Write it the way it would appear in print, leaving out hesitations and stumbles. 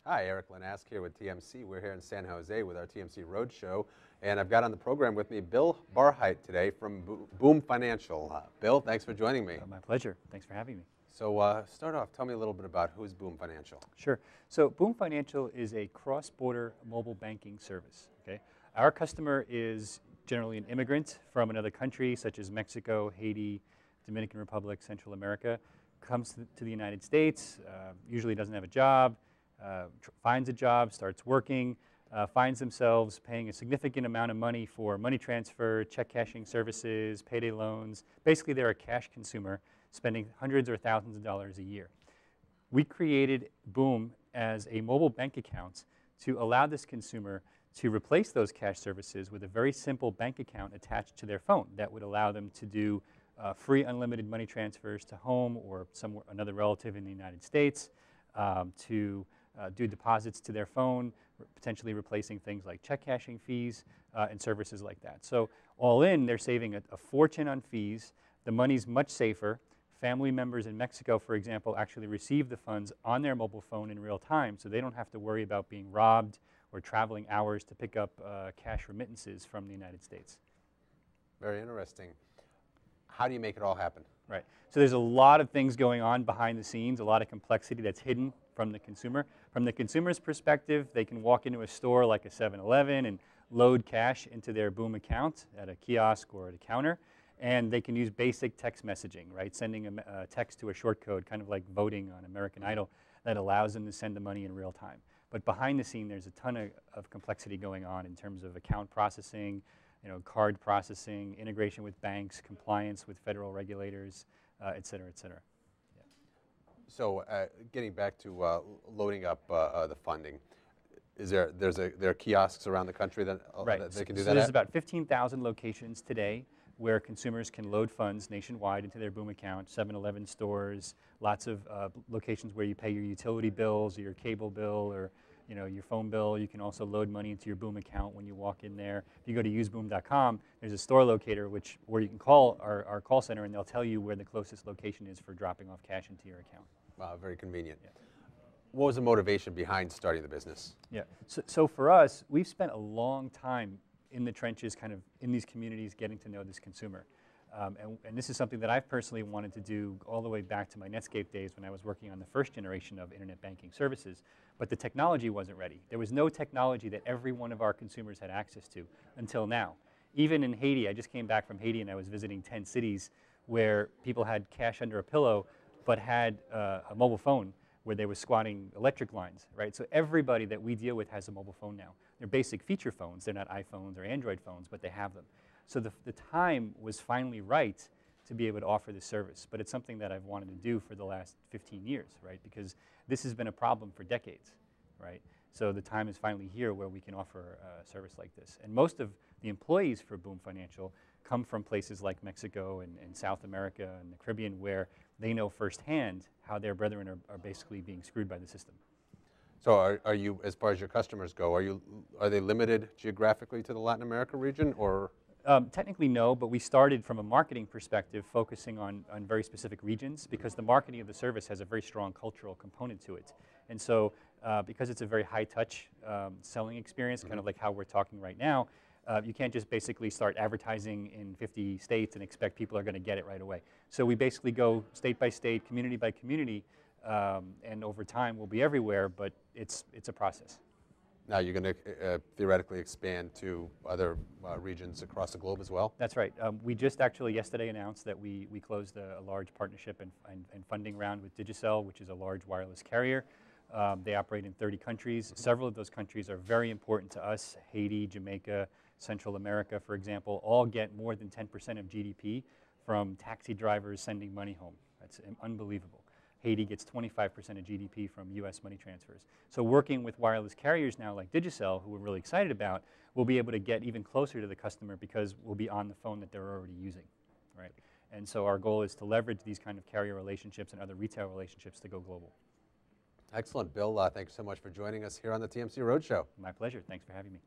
Hi, Eric Lanask here with TMC. We're here in San Jose with our TMC Roadshow, and I've got on the program with me Bill Barhydt today from Boom Financial. Bill, thanks for joining me. My pleasure. Thanks for having me. So start off, tell me a little bit about who's Boom Financial. Sure. So Boom Financial is a cross-border mobile banking service. Okay, our customer is generally an immigrant from another country, such as Mexico, Haiti, Dominican Republic, Central America, comes to the United States, usually doesn't have a job, finds a job, starts working, finds themselves paying a significant amount of money for money transfer, check cashing services, payday loans. Basically, they're a cash consumer spending hundreds or thousands of dollars a year. We created Boom as a mobile bank account to allow this consumer to replace those cash services with a very simple bank account attached to their phone that would allow them to do free unlimited money transfers to home or another relative in the United States, to do deposits to their phone, potentially replacing things like check cashing fees and services like that. So all in, they're saving a fortune on fees. The money's much safer. Family members in Mexico, for example, actually receive the funds on their mobile phone in real time, so they don't have to worry about being robbed or traveling hours to pick up cash remittances from the United States. Very interesting. How do you make it all happen? Right. So there's a lot of things going on behind the scenes, a lot of complexity that's hidden from the consumer. From the consumer's perspective, they can walk into a store like a 7-Eleven and load cash into their Boom account at a kiosk or at a counter, and they can use basic text messaging, right? Sending a text to a short code, kind of like voting on American Idol, that allows them to send the money in real time. But behind the scene, there's a ton of complexity going on in terms of account processing, card processing, integration with banks, compliance with federal regulators, et cetera, et cetera. Yeah. So getting back to loading up the funding, there are kiosks around the country that, that they can do that at? There's about 15,000 locations today where consumers can load funds nationwide into their Boom account, 7-Eleven stores, lots of locations where you pay your utility bills or your cable bill or your phone bill. You can also load money into your Boom account when you walk in there. If you go to useboom.com, there's a store locator where you can call our call center and they'll tell you where the closest location is for dropping off cash into your account. Wow, very convenient. Yeah. What was the motivation behind starting the business? Yeah, so for us, we've spent a long time in the trenches, kind of in these communities, getting to know this consumer. And this is something that I've personally wanted to do all the way back to my Netscape days when I was working on the first generation of internet banking services. But the technology wasn't ready. There was no technology that every one of our consumers had access to until now. Even in Haiti, I just came back from Haiti and I was visiting 10 cities where people had cash under a pillow but had a mobile phone where they were squatting electric lines, right? So everybody that we deal with has a mobile phone now. They're basic feature phones. They're not iPhones or Android phones, but they have them. So the time was finally right to be able to offer this service. But it's something that I've wanted to do for the last 15 years, right? Because this has been a problem for decades, right? So the time is finally here where we can offer a service like this. And most of the employees for Boom Financial come from places like Mexico and South America and the Caribbean, where they know firsthand how their brethren are basically being screwed by the system. So are you, as far as your customers go, are they limited geographically to the Latin America region, or? Technically no, but we started from a marketing perspective focusing on very specific regions because the marketing of the service has a very strong cultural component to it. And so because it's a very high-touch selling experience, kind of like how we're talking right now, you can't just basically start advertising in 50 states and expect people are going to get it right away. So we basically go state by state, community by community, and over time we'll be everywhere, but it's a process. Now you're going to theoretically expand to other regions across the globe as well? That's right. We just actually yesterday announced that we closed a large partnership and funding round with Digicel, which is a large wireless carrier. They operate in 30 countries. Several of those countries are very important to us. Haiti, Jamaica, Central America, for example, all get more than 10% of GDP from taxi drivers sending money home. That's unbelievable. Haiti gets 25% of GDP from US money transfers. So working with wireless carriers now like Digicel, who we're really excited about, we'll be able to get even closer to the customer because we'll be on the phone that they're already using, right? And so our goal is to leverage these kind of carrier relationships and other retail relationships to go global. Excellent. Bill, thanks so much for joining us here on the TMC Roadshow. My pleasure. Thanks for having me.